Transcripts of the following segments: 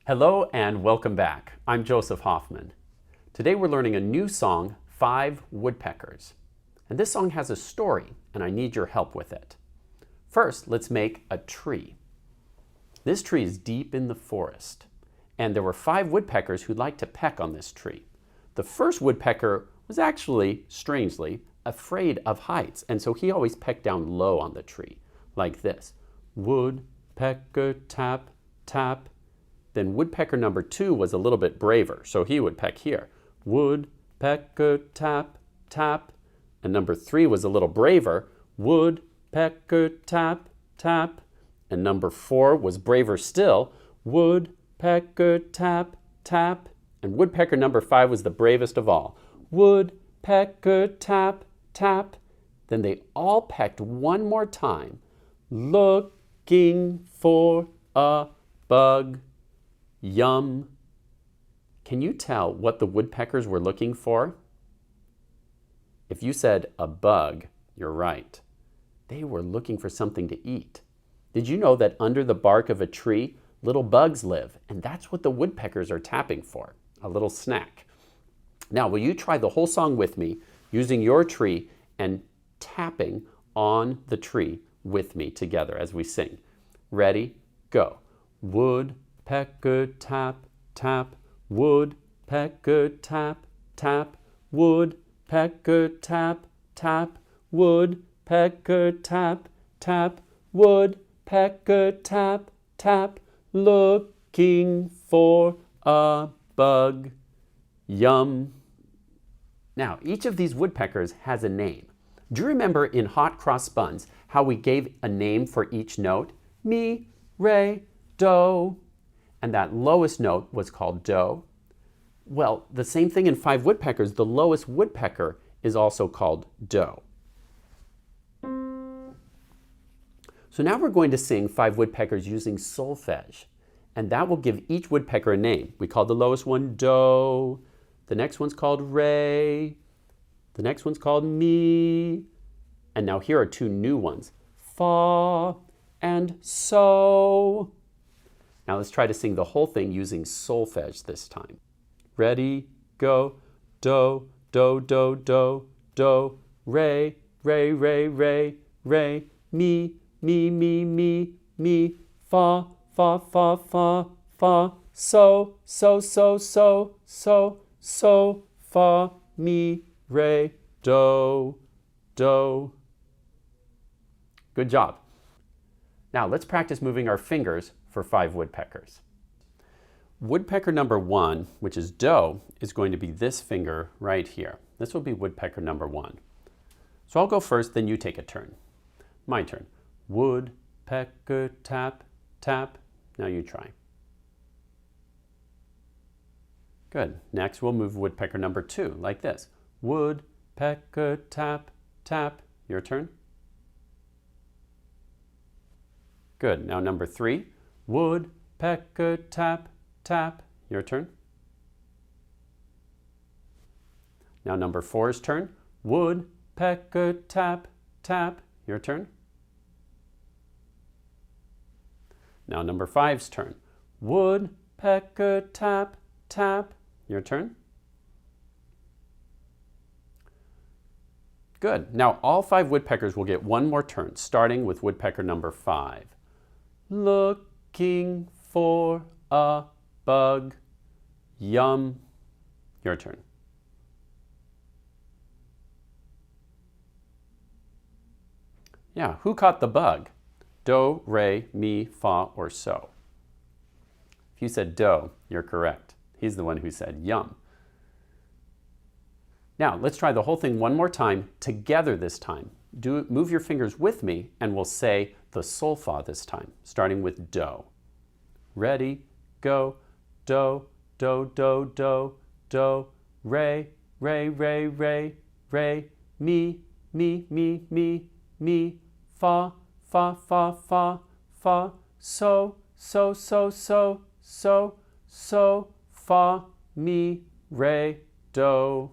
Hello and welcome back. I'm Joseph Hoffman. Today we're learning a new song, 5 Woodpeckers. And this song has a story, and I need your help with it. First, let's make a tree. This tree is deep in the forest, and there were 5 woodpeckers who liked to peck on this tree. The first woodpecker was actually, strangely, afraid of heights, and so he always pecked down low on the tree, like this. Woodpecker tap, tap. Then woodpecker number 2 was a little bit braver, so he would peck here. Woodpecker tap, tap. And number 3 was a little braver. Woodpecker tap, tap. And number 4 was braver still. Woodpecker tap, tap. And woodpecker number 5 was the bravest of all. Woodpecker tap, tap. Then they all pecked one more time, looking for a bug. Yum. Can you tell what the woodpeckers were looking for? If you said a bug, you're right. They were looking for something to eat. Did you know that under the bark of a tree, little bugs live? And that's what the woodpeckers are tapping for, a little snack. Now, will you try the whole song with me, using your tree and tapping on the tree with me together as we sing? Ready? Go. Woodpecker tap, tap, woodpecker tap, tap, woodpecker tap, tap, woodpecker tap, tap, woodpecker tap, tap, looking for a bug. Yum. Now, each of these woodpeckers has a name. Do you remember in hot cross buns how we gave a name for each note? Mi, re, do. And that lowest note was called do. Well, the same thing in 5 woodpeckers, the lowest woodpecker is also called do. So now we're going to sing 5 woodpeckers using solfege, and that will give each woodpecker a name. We called the lowest one do, the next one's called re, the next one's called mi, and now here are 2 new ones, fa and so. Now let's try to sing the whole thing using solfege this time. Ready, go, do, do, do, do, do, re, re, re, re, re, mi, mi, mi, mi, mi, fa, fa, fa, fa, fa, so, so, so, so, so, so, fa, mi, re, do, do. Good job. Now let's practice moving our fingers for 5 woodpeckers. Woodpecker number 1, which is do, is going to be this finger right here. This will be woodpecker number 1. So I'll go first, then you take a turn. My turn. Woodpecker tap, tap. Now you try. Good. Next we'll move woodpecker number 2, like this. Woodpecker tap, tap. Your turn. Good. Now number 3. Woodpecker tap, tap. Your turn. Now number 4's turn. Woodpecker tap, tap. Your turn. Now number 5's turn. Woodpecker tap, tap. Your turn. Good. Now all 5 woodpeckers will get one more turn, starting with woodpecker number 5. Looking for a bug. Yum. Your turn. Yeah, who caught the bug? Do, re, mi, fa, or so? If you said do, you're correct. He's the one who said yum. Now, let's try the whole thing one more time, together this time. Move your fingers with me, and we'll say the sol fa this time, starting with do. Ready, go, do, do, do, do, do, re, re, re, re, re, mi, mi, mi, mi, mi, fa, fa, fa, fa, fa, so, so, so, so, so, so, fa, mi, re, do,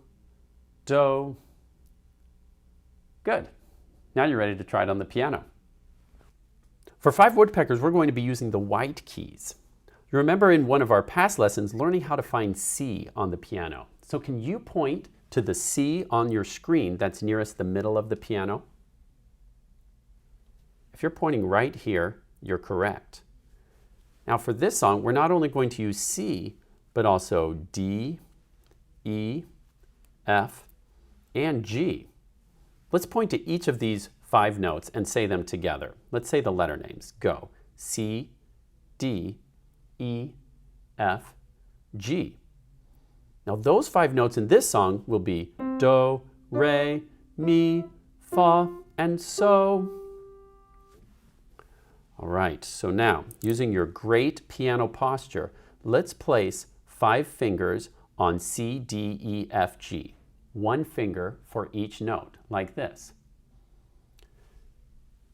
do. Good. Now you're ready to try it on the piano. For 5 woodpeckers, we're going to be using the white keys. You remember in one of our past lessons learning how to find C on the piano. So can you point to the C on your screen that's nearest the middle of the piano? If you're pointing right here, you're correct. Now for this song, we're not only going to use C, but also D, E, F, and G. Let's point to each of these 5 notes and say them together. Let's say the letter names. Go. C, D, E, F, G. Now those 5 notes in this song will be do, re, mi, fa, and so. All right, so now using your great piano posture, let's place 5 fingers on C, D, E, F, G. 1 finger for each note, like this.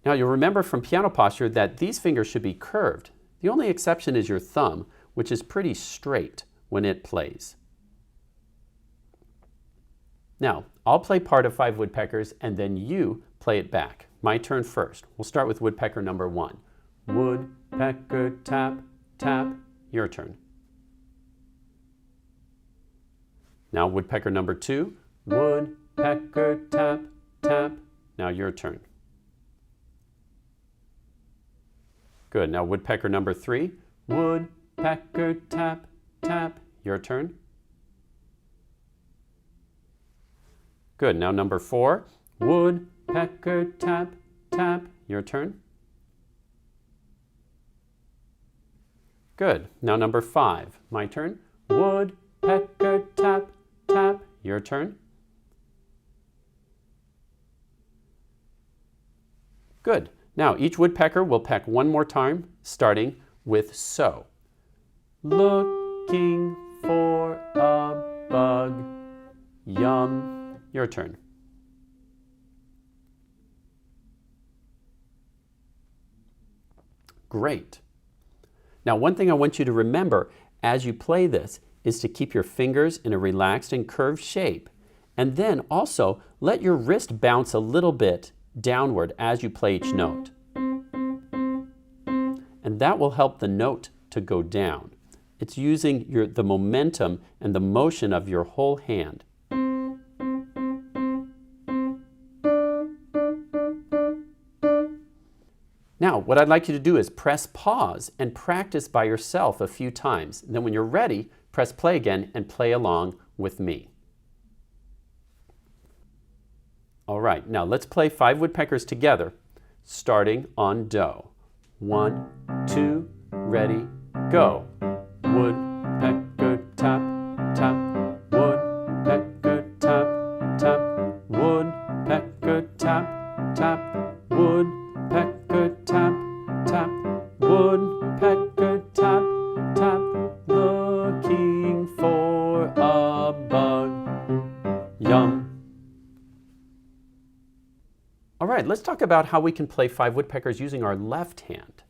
Now you'll remember from piano posture that these fingers should be curved. The only exception is your thumb, which is pretty straight when it plays. Now, I'll play part of 5 woodpeckers and then you play it back. My turn first. We'll start with woodpecker number 1. Woodpecker tap, tap. Your turn. Now woodpecker number 2. Woodpecker tap, tap. Now your turn. Good. Now woodpecker number 3. Woodpecker tap, tap. Your turn. Good. Now number 4. Woodpecker tap, tap. Your turn. Good. Now number 5. My turn. Woodpecker tap, tap. Your turn. Good. Now each woodpecker will peck 1 more time, starting with so. Looking for a bug. Yum. Your turn. Great. Now one thing I want you to remember as you play this is to keep your fingers in a relaxed and curved shape, and then also let your wrist bounce a little bit downward as you play each note. And that will help the note to go down. It's using the momentum and the motion of your whole hand. Now, what I'd like you to do is press pause and practice by yourself a few times. And then when you're ready, press play again and play along with me. All right, now let's play 5 woodpeckers together, starting on do. 1, 2, ready, go. Woodpecker tap, tap. Woodpecker tap, tap. Woodpecker tap, tap. Woodpecker tap, tap. Woodpecker tap, tap. Looking for a bug. Yum. All right, let's talk about how we can play 5 woodpeckers using our left hand.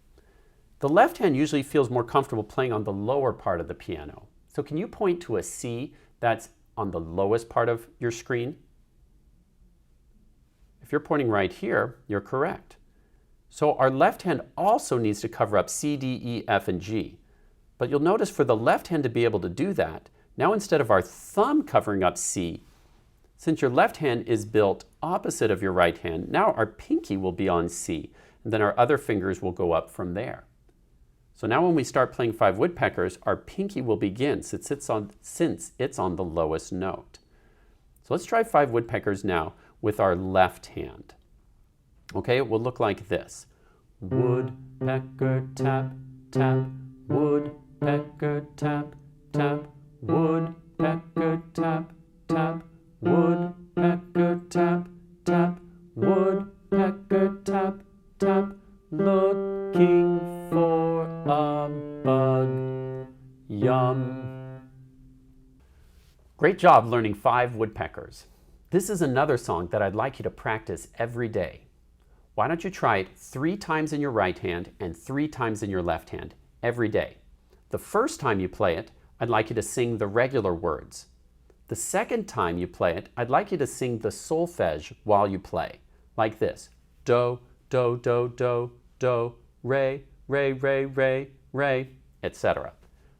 The left hand usually feels more comfortable playing on the lower part of the piano. So can you point to a C that's on the lowest part of your screen? If you're pointing right here, you're correct. So our left hand also needs to cover up C, D, E, F, and G. But you'll notice for the left hand to be able to do that, now instead of our thumb covering up C, since your left hand is built opposite of your right hand, now our pinky will be on C, and then our other fingers will go up from there. So now when we start playing 5 woodpeckers, our pinky will begin since it's on the lowest note. So let's try 5 woodpeckers now with our left hand. Okay, it will look like this. Woodpecker tap, tap. Woodpecker tap, tap. Woodpecker tap, tap. Woodpecker tap, tap. Woodpecker tap, tap. Looking for a bug. Yum. Great job learning 5 woodpeckers. This is another song that I'd like you to practice every day. Why don't you try it 3 times in your right hand and 3 times in your left hand every day. The first time you play it, I'd like you to sing the regular words. The second time you play it, I'd like you to sing the solfege while you play, like this. Do, do, do, do, do, re, re, re, re, re. etc.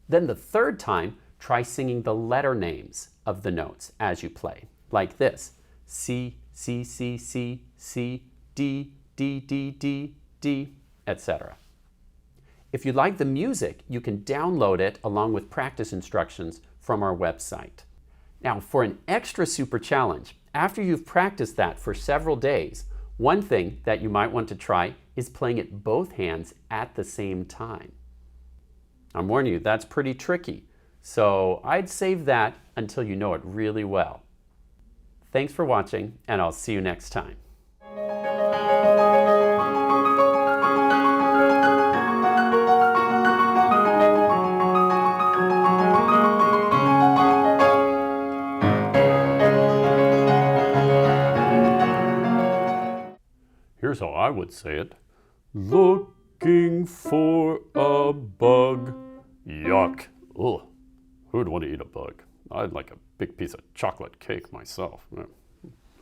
Then the third time, try singing the letter names of the notes as you play, like this: C, C, C, C, C, D, D, D, D, D, etc. If you like the music, you can download it along with practice instructions from our website. Now, for an extra super challenge, after you've practiced that for several days, one thing that you might want to try is playing it both hands at the same time. I'm warning you, that's pretty tricky, so I'd save that until you know it really well. Thanks for watching, and I'll see you next time. Here's how I would say it. Looking for a bug. Yuck. Ugh. Who'd want to eat a bug? I'd like a big piece of chocolate cake myself.